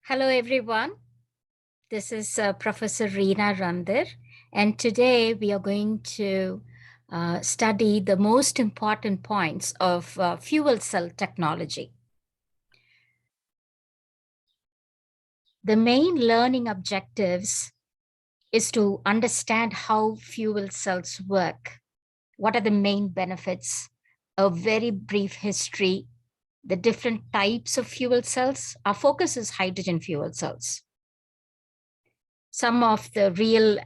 Hello, everyone. This is Professor Reena Randir, and today we are going to study the most important points of fuel cell technology. The main learning objectives is to understand how fuel cells work, what are the main benefits, a very brief history, the different types of fuel cells. Our focus is hydrogen fuel cells. Some of the real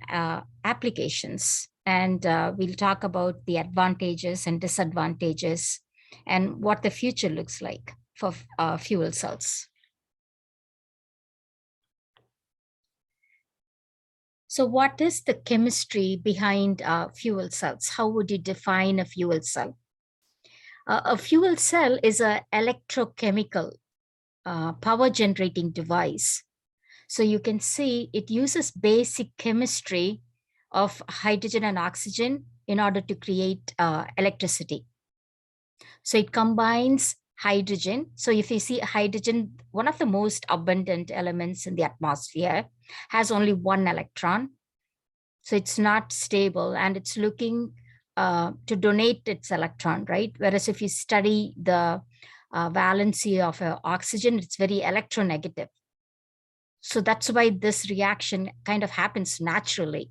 applications, and we'll talk about the advantages and disadvantages and what the future looks like for fuel cells. So what is the chemistry behind fuel cells? How would you define a fuel cell? A fuel cell is an electrochemical power generating device. So you can see it uses basic chemistry of hydrogen and oxygen in order to create electricity. So it combines hydrogen. So if you see hydrogen, one of the most abundant elements in the atmosphere, has only one electron. So it's not stable and it's looking to donate its electron, right? Whereas if you study the valency of oxygen, it's very electronegative. So that's why this reaction kind of happens naturally.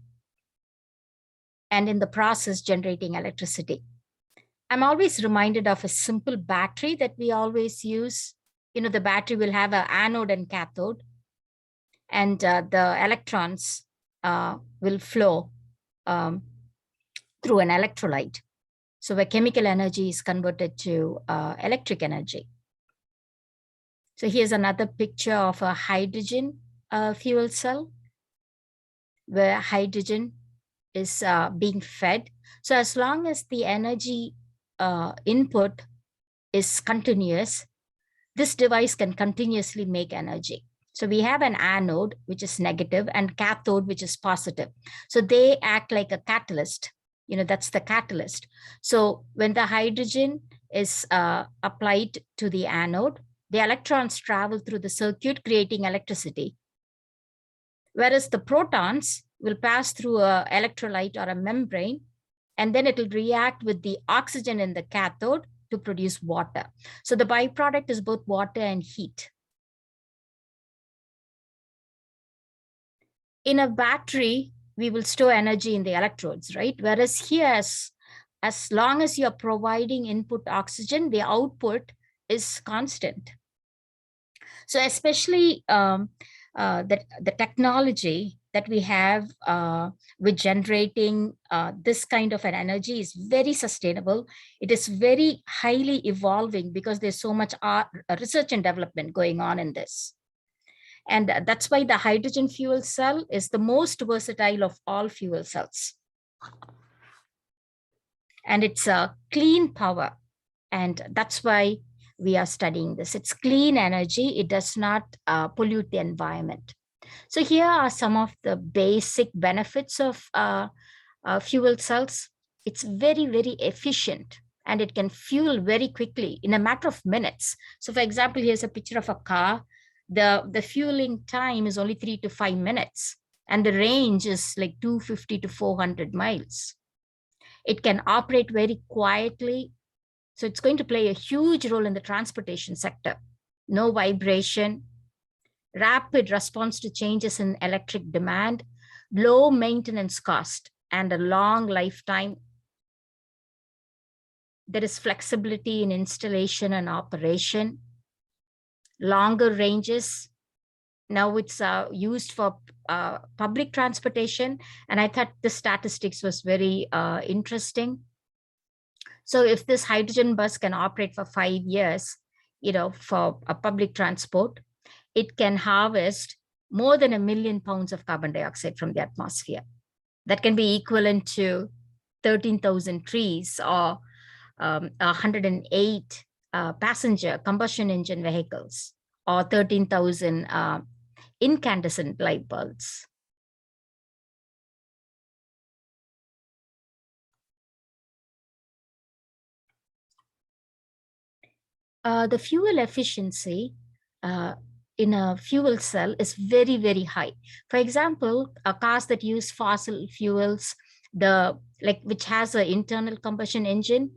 And in the process, generating electricity. I'm always reminded of a simple battery that we always use. You know, the battery will have an anode and cathode, and the electrons will flow through an electrolyte. So where chemical energy is converted to electric energy. So here's another picture of a hydrogen fuel cell, where hydrogen is being fed. So as long as the energy input is continuous, this device can continuously make energy. So we have an anode, which is negative, and cathode, which is positive. So they act like a catalyst. You know, that's the catalyst. So when the hydrogen is applied to the anode, the electrons travel through the circuit, creating electricity. Whereas the protons will pass through an electrolyte or a membrane, and then it will react with the oxygen in the cathode to produce water. So the byproduct is both water and heat. In a battery, we will store energy in the electrodes, right? Whereas here, as long as you're providing input oxygen, the output is constant. So especially the technology that we have with generating this kind of an energy is very sustainable. It is very highly evolving because there's so much research and development going on in this. And that's why the hydrogen fuel cell is the most versatile of all fuel cells. And it's a clean power. And that's why we are studying this. It's clean energy. It does not pollute the environment. So here are some of the basic benefits of fuel cells. It's very, very efficient and it can fuel very quickly in a matter of minutes. So for example, here's a picture of a car. The fueling time is only 3 to 5 minutes and the range is like 250 to 400 miles. It can operate very quietly. So it's going to play a huge role in the transportation sector. No vibration, rapid response to changes in electric demand, low maintenance cost, and a long lifetime. There is flexibility in installation and operation, longer ranges. Now it's used for public transportation. And I thought the statistics was very interesting. So if this hydrogen bus can operate for 5 years, you know, for a public transport, it can harvest more than 1 million pounds of carbon dioxide from the atmosphere. That can be equivalent to 13,000 trees or 108 passenger combustion engine vehicles or 13,000 incandescent light bulbs. The fuel efficiency in a fuel cell is very, very high. For example, cars that use fossil fuels, which has an internal combustion engine,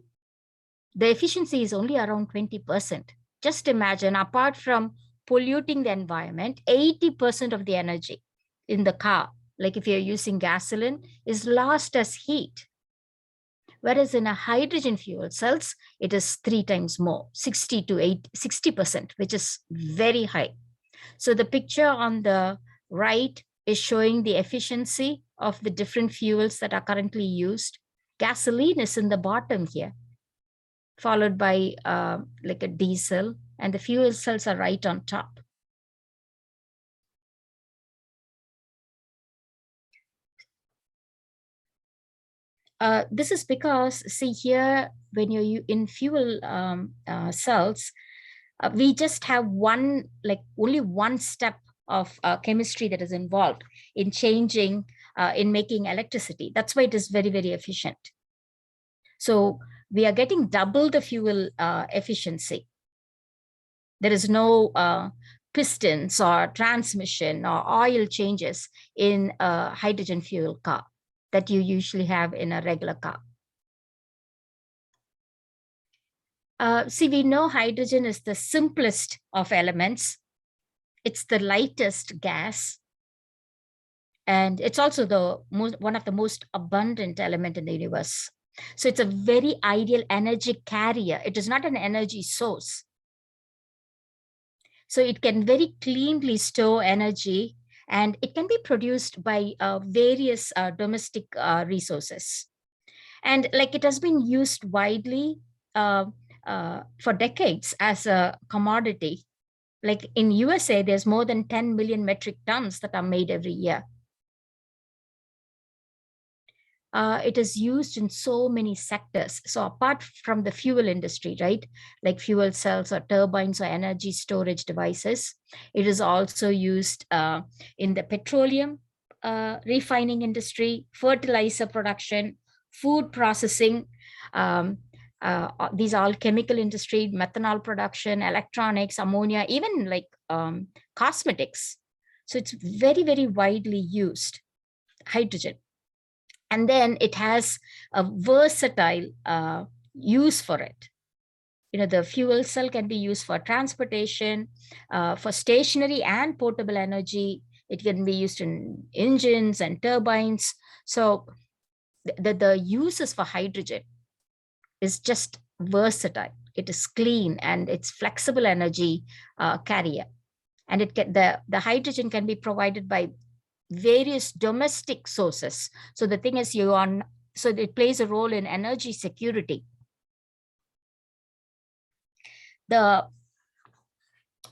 the efficiency is only around 20%. Just imagine, apart from polluting the environment, 80% of the energy in the car, like if you're using gasoline, is lost as heat. Whereas in a hydrogen fuel cells, it is 3 times more, 60%, which is very high. So the picture on the right is showing the efficiency of the different fuels that are currently used. Gasoline is in the bottom here, followed by like a diesel, and the fuel cells are right on top. This is because, see here, when you're in fuel cells, we just have only one step of chemistry that is involved in changing, in making electricity. That's why it is very, very efficient. So we are getting double the fuel efficiency. There is no pistons or transmission or oil changes in a hydrogen fuel car that you usually have in a regular car. See, we know hydrogen is the simplest of elements. It's the lightest gas. And it's also one of the most abundant element in the universe. So it's a very ideal energy carrier. It is not an energy source. So it can very cleanly store energy, and it can be produced by various domestic resources. And like it has been used widely for decades as a commodity. Like in USA, there's more than 10 million metric tons that are made every year. It is used in so many sectors. So apart from the fuel industry, right, like fuel cells or turbines or energy storage devices, it is also used in the petroleum refining industry, fertilizer production, food processing. These are all chemical industry, methanol production, electronics, ammonia, even like cosmetics. So it's very, very widely used, hydrogen. And then it has a versatile use for it. The fuel cell can be used for transportation, for stationary and portable energy. It can be used in engines and turbines. So the uses for hydrogen is just versatile. It is clean and it's flexible energy carrier. And the hydrogen can be provided by various domestic sources. So the thing is, so it plays a role in energy security. One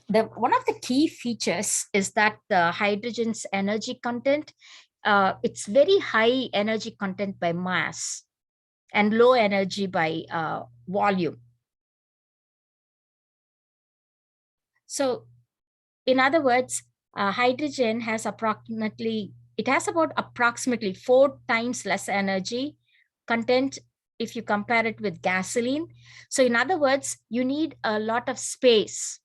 of the key features is that the hydrogen's energy content, it's very high energy content by mass and low energy by volume. So in other words, hydrogen has about approximately 4 times less energy content if you compare it with gasoline. So in other words, you need a lot of space.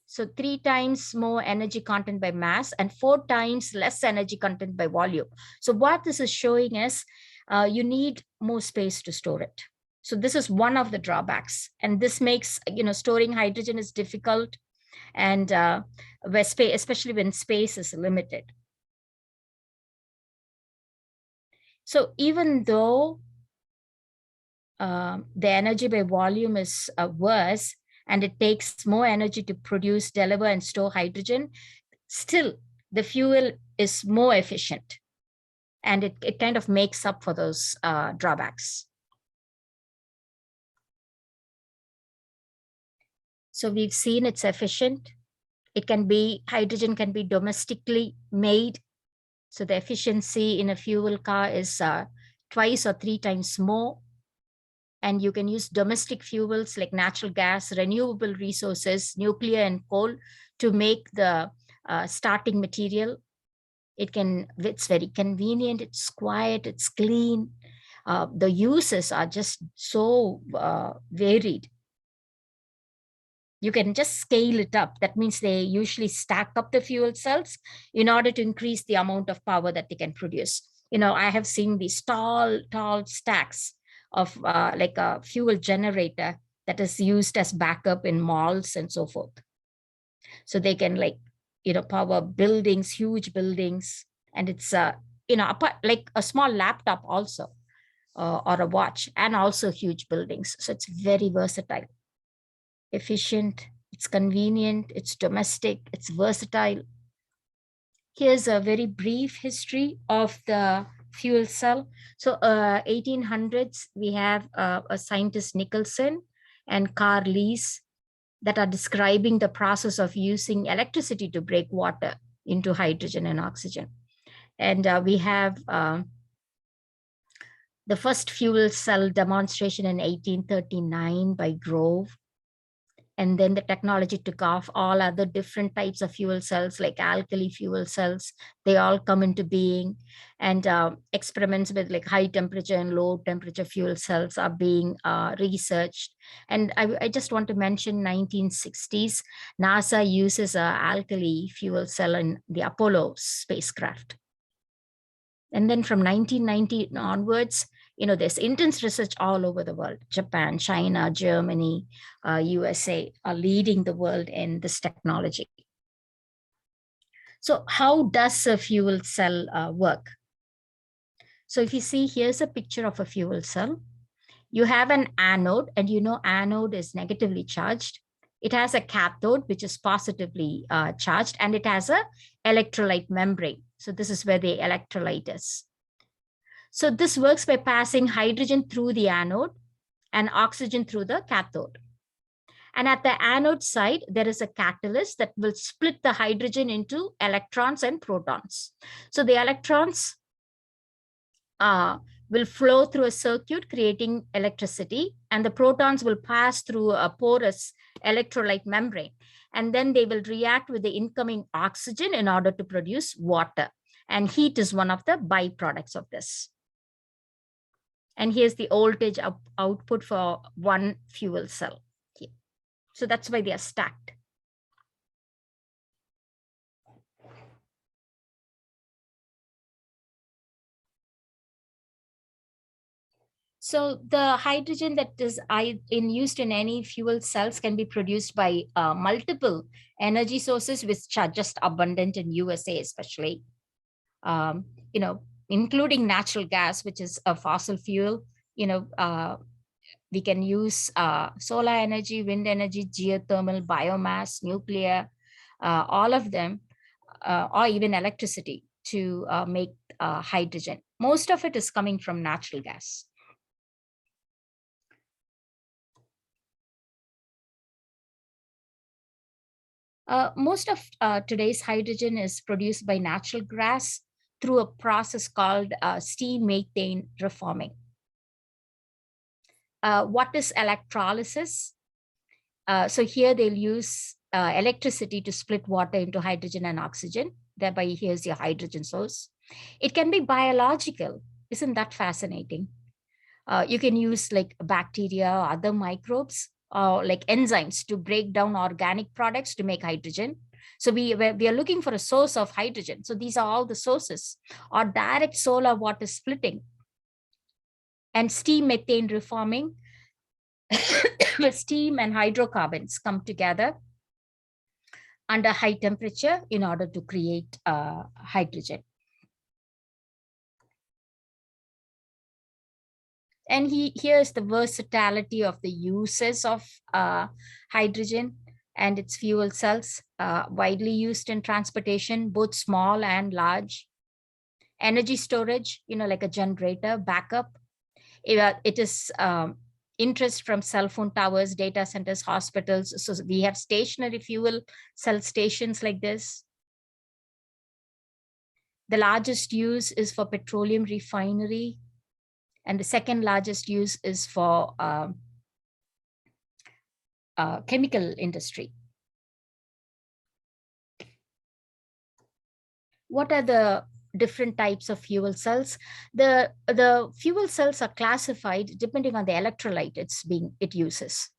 So 3 times more energy content by mass and 4 times less energy content by volume. So what this is showing is you need more space to store it. So this is one of the drawbacks. And this makes, storing hydrogen is difficult, and especially when space is limited. So even though the energy by volume is worse, and it takes more energy to produce, deliver, and store hydrogen, still the fuel is more efficient, and it kind of makes up for those drawbacks. So we've seen it's efficient. Hydrogen can be domestically made. So the efficiency in a fuel car is 2 or 3 times more. And you can use domestic fuels like natural gas, renewable resources, nuclear and coal to make the starting material. It's very convenient, it's quiet, it's clean. The uses are just so varied. You can just scale it up. That means they usually stack up the fuel cells in order to increase the amount of power that they can produce. I have seen these tall stacks of like a fuel generator that is used as backup in malls and so forth. So they can power buildings, huge buildings, and it's like a small laptop also, or a watch, and also huge buildings. So it's very versatile, efficient, it's convenient, it's domestic, it's versatile. Here's a very brief history of the fuel cell. So 1800s, we have a scientist Nicholson and Carl Lees that are describing the process of using electricity to break water into hydrogen and oxygen. And we have the first fuel cell demonstration in 1839 by Grove. And then the technology took off. All other different types of fuel cells, like alkali fuel cells, they all come into being. And experiments with like high temperature and low temperature fuel cells are being researched. And I just want to mention 1960s, NASA uses a alkali fuel cell in the Apollo spacecraft. And then from 1990 onwards, there's intense research all over the world. Japan, China, Germany, USA are leading the world in this technology. So how does a fuel cell work? So if you see, here's a picture of a fuel cell. You have an anode, and anode is negatively charged. It has a cathode, which is positively charged, and it has a electrolyte membrane. So this is where the electrolyte is. So this works by passing hydrogen through the anode and oxygen through the cathode. And at the anode side, there is a catalyst that will split the hydrogen into electrons and protons. So the electrons will flow through a circuit, creating electricity, and the protons will pass through a porous electrolyte membrane. And then they will react with the incoming oxygen in order to produce water. And heat is one of the byproducts of this. And here's the voltage output for one fuel cell. So that's why they are stacked. So the hydrogen that is used in any fuel cells can be produced by multiple energy sources, which are just abundant in USA, especially, including natural gas, which is a fossil fuel. We can use solar energy, wind energy, geothermal, biomass, nuclear, all of them, or even electricity to make hydrogen. Most of it is coming from natural gas. Most of today's hydrogen is produced by natural gas through a process called steam methane reforming. What is electrolysis? So here they'll use electricity to split water into hydrogen and oxygen. Thereby, here's your hydrogen source. It can be biological. Isn't that fascinating? You can use like bacteria or other microbes, or like enzymes to break down organic products to make hydrogen. So we are looking for a source of hydrogen. So these are all the sources, or direct solar water splitting and steam methane reforming, where steam and hydrocarbons come together under high temperature in order to create hydrogen. And here's the versatility of the uses of hydrogen and its fuel cells, widely used in transportation, both small and large. Energy storage, like a generator, backup. It is interest from cell phone towers, data centers, hospitals. So we have stationary fuel cell stations like this. The largest use is for petroleum refinery. And the second largest use is for chemical industry. What are the different types of fuel cells? The fuel cells are classified depending on the electrolyte it uses.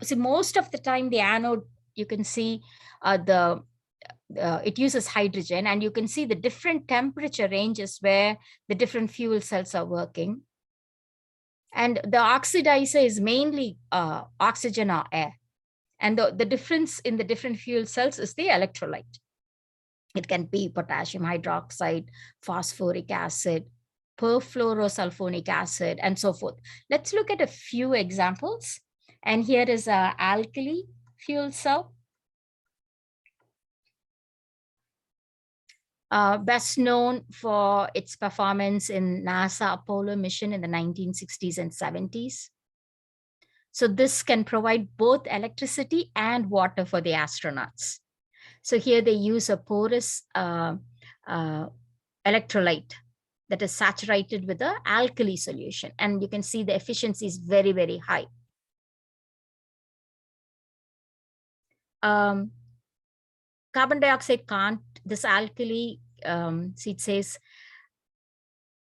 See, most of the time the anode, you can see it uses hydrogen, and you can see the different temperature ranges where the different fuel cells are working. And the oxidizer is mainly oxygen or air. And the difference in the different fuel cells is the electrolyte. It can be potassium hydroxide, phosphoric acid, perfluorosulfonic acid, and so forth. Let's look at a few examples. And here is a alkali fuel cell. Best known for its performance in NASA Apollo mission in the 1960s and 70s. So this can provide both electricity and water for the astronauts. So here they use a porous electrolyte that is saturated with an alkali solution. And you can see the efficiency is very, very high. Carbon dioxide can't, this alkali, see it says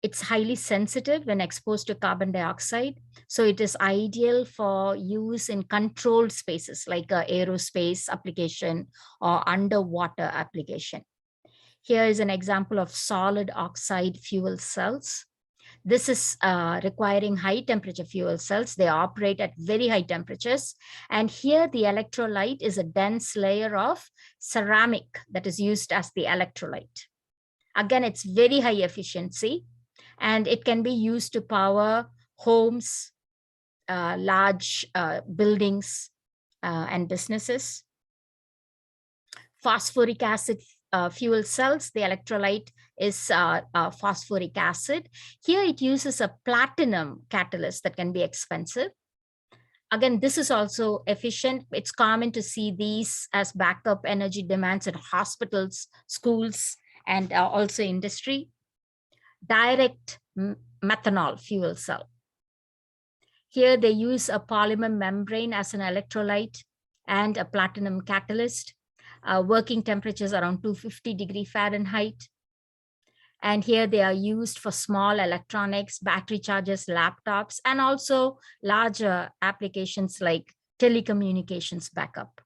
it's highly sensitive when exposed to carbon dioxide. So it is ideal for use in controlled spaces like aerospace application or underwater application. Here is an example of solid oxide fuel cells. This is requiring high temperature fuel cells. They operate at very high temperatures. And here the electrolyte is a dense layer of ceramic that is used as the electrolyte. Again, it's very high efficiency, and it can be used to power homes, large buildings, and businesses. Phosphoric acid fuel cells, the electrolyte is phosphoric acid. Here it uses a platinum catalyst that can be expensive. Again, this is also efficient. It's common to see these as backup energy demands in hospitals, schools, and also industry. Direct methanol fuel cell. Here they use a polymer membrane as an electrolyte and a platinum catalyst. Working temperatures around 250 degrees Fahrenheit. And here they are used for small electronics, battery chargers, laptops, and also larger applications like telecommunications backup.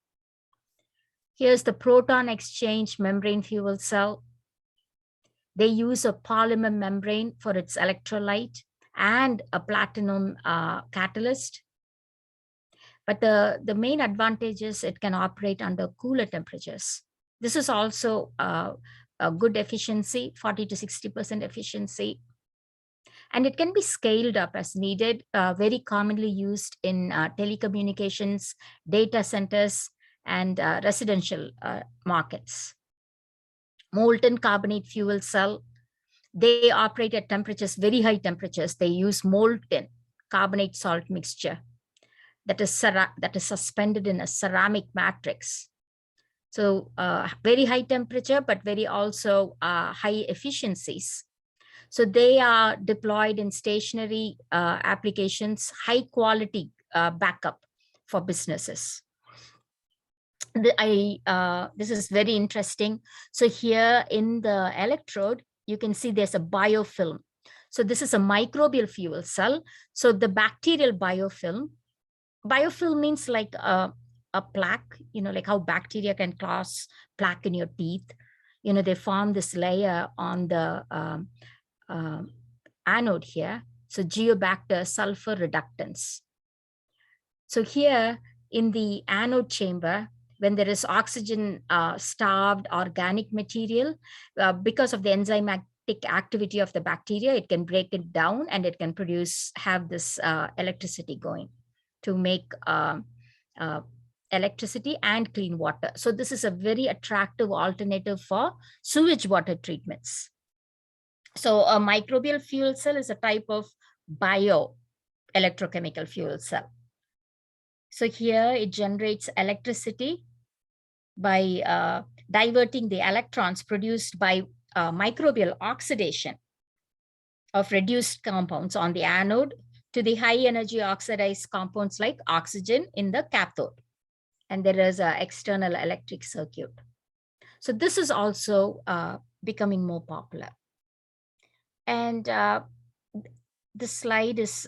Here's the proton exchange membrane fuel cell. They use a polymer membrane for its electrolyte and a platinum catalyst. But the main advantage is it can operate under cooler temperatures. This is also a good efficiency, 40 to 60% efficiency. And it can be scaled up as needed, very commonly used in telecommunications, data centers, and residential markets. Molten carbonate fuel cell, they operate at temperatures, very high temperatures. They use molten carbonate salt mixture that is suspended in a ceramic matrix. So very high temperature, but very also high efficiencies. So they are deployed in stationary applications, high quality backup for businesses. This is very interesting. So here in the electrode, you can see there's a biofilm. So this is a microbial fuel cell. So the bacterial biofilm means like a plaque, like how bacteria can cause plaque in your teeth. They form this layer on the anode here. So geobacter sulfur reductants. So here in the anode chamber, when there is oxygen starved organic material, because of the enzymatic activity of the bacteria, it can break it down and it can have this electricity going to make electricity and clean water. So this is a very attractive alternative for sewage water treatments. So a microbial fuel cell is a type of bio electrochemical fuel cell. So here it generates electricity by diverting the electrons produced by microbial oxidation of reduced compounds on the anode to the high energy oxidized compounds like oxygen in the cathode. And there is an external electric circuit. So this is also becoming more popular. And this slide is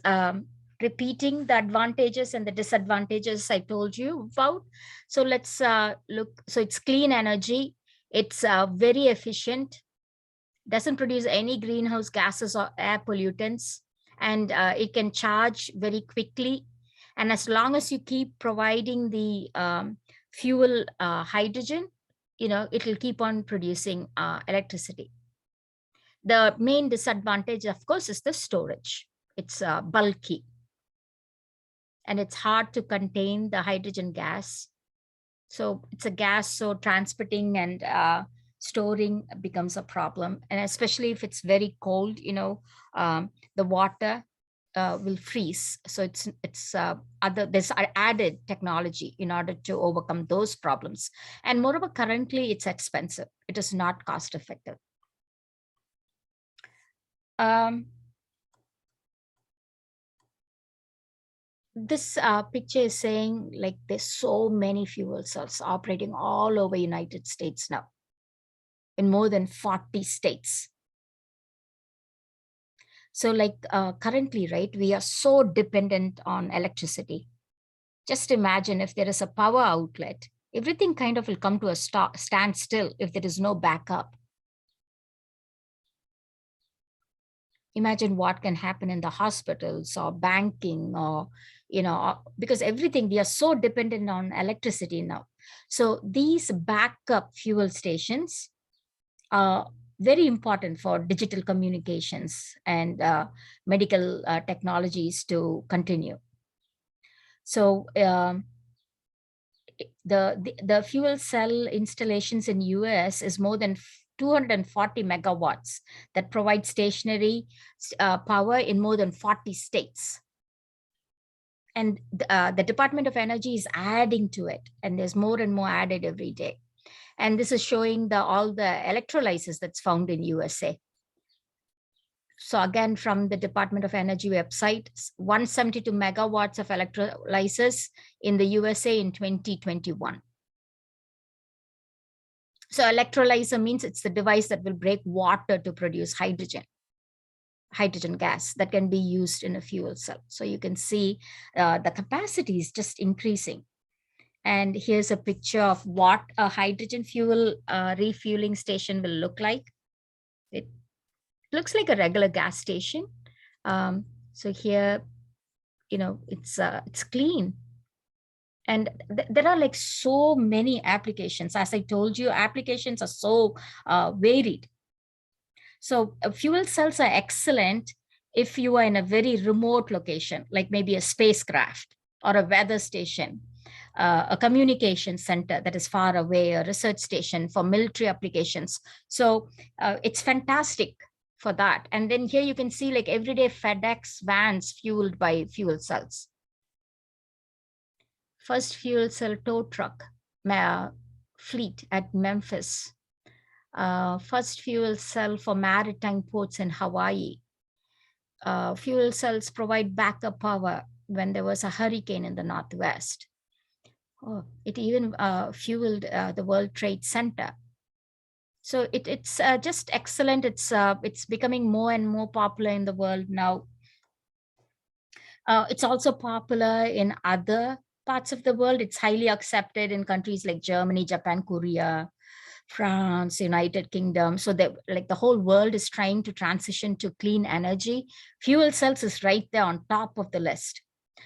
repeating the advantages and the disadvantages I told you about. So let's look. So it's clean energy. It's very efficient, doesn't produce any greenhouse gases or air pollutants, and it can charge very quickly. And as long as you keep providing the fuel hydrogen, it will keep on producing electricity. The main disadvantage, of course, is the storage. It's bulky and it's hard to contain the hydrogen gas. So it's a gas, so transporting and storing becomes a problem. And especially if it's very cold, the water will freeze. So there's added technology in order to overcome those problems. And moreover, currently it's expensive. It is not cost effective. This picture is saying like there's so many fuel cells operating all over United States now, in more than 40 states. So like currently, right, we are so dependent on electricity. Just imagine if there is a power outlet, everything kind of will come to a standstill if there is no backup. Imagine what can happen in the hospitals or banking or, because everything, we are so dependent on electricity now. So these backup fuel stations are very important for digital communications and medical technologies to continue. So the fuel cell installations in US is more than 240 megawatts that provide stationary power in more than 40 states. And the Department of Energy is adding to it, and there's more and more added every day. And this is showing all the electrolyzers that's found in USA. So again, from the Department of Energy website, 172 megawatts of electrolyzers in the USA in 2021. So electrolyzer means it's the device that will break water to produce hydrogen gas that can be used in a fuel cell. So you can see the capacity is just increasing. And here's a picture of what a hydrogen fuel refueling station will look like. It looks like a regular gas station. So here, it's clean. And there are like so many applications. As I told you, applications are so varied. So fuel cells are excellent if you are in a very remote location, like maybe a spacecraft or a weather station, a communication center that is far away, a research station for military applications. So it's fantastic for that. And then here you can see like everyday FedEx vans fueled by fuel cells. First fuel cell tow truck fleet at Memphis. First fuel cell for maritime ports in Hawaii. Fuel cells provide backup power when there was a hurricane in the Northwest. It even fueled the World Trade Center. So it's just excellent. It's becoming more and more popular in the world now. It's also popular in other parts of the world. It's highly accepted in countries like Germany, Japan, Korea, France, United Kingdom. So that like the whole world is trying to transition to clean energy. Fuel cells is right there on top of the list.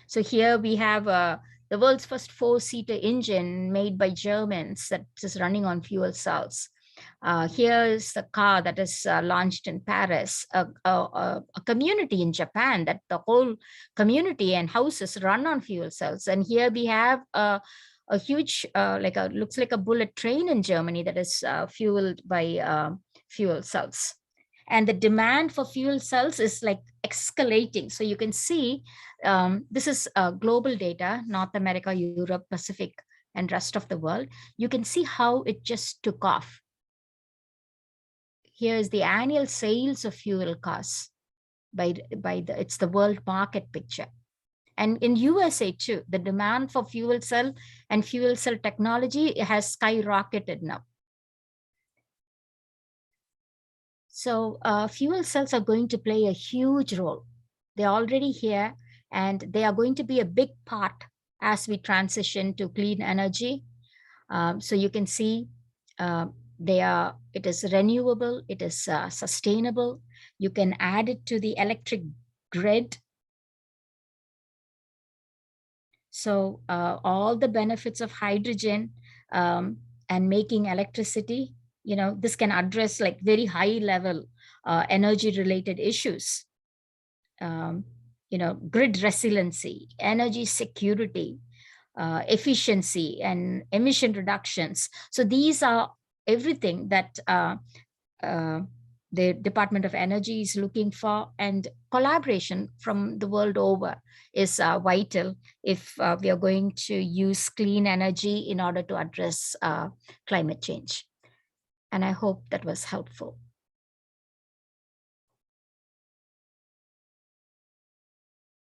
So here we have the world's first 4-seater engine made by Germans that is running on fuel cells. Here is the car that is launched in Paris, a community in Japan that the whole community and houses run on fuel cells. And here we have a huge, looks like a bullet train in Germany that is fueled by fuel cells. And the demand for fuel cells is like escalating. So you can see this is global data, North America, Europe, Pacific, and rest of the world. You can see how it just took off. Here's the annual sales of fuel cars it's the world market picture. And in USA too, the demand for fuel cell and fuel cell technology has skyrocketed now. So fuel cells are going to play a huge role. They're already here. and they are going to be a big part as we transition to clean energy. So you can see it is renewable, it is sustainable. You can add it to the electric grid. So all the benefits of hydrogen and making electricity, this can address like very high level energy related issues. Grid resiliency, energy security, efficiency, and emission reductions. So these are everything that uh, the Department of Energy is looking for, and collaboration from the world over is vital if we are going to use clean energy in order to address climate change. And I hope that was helpful.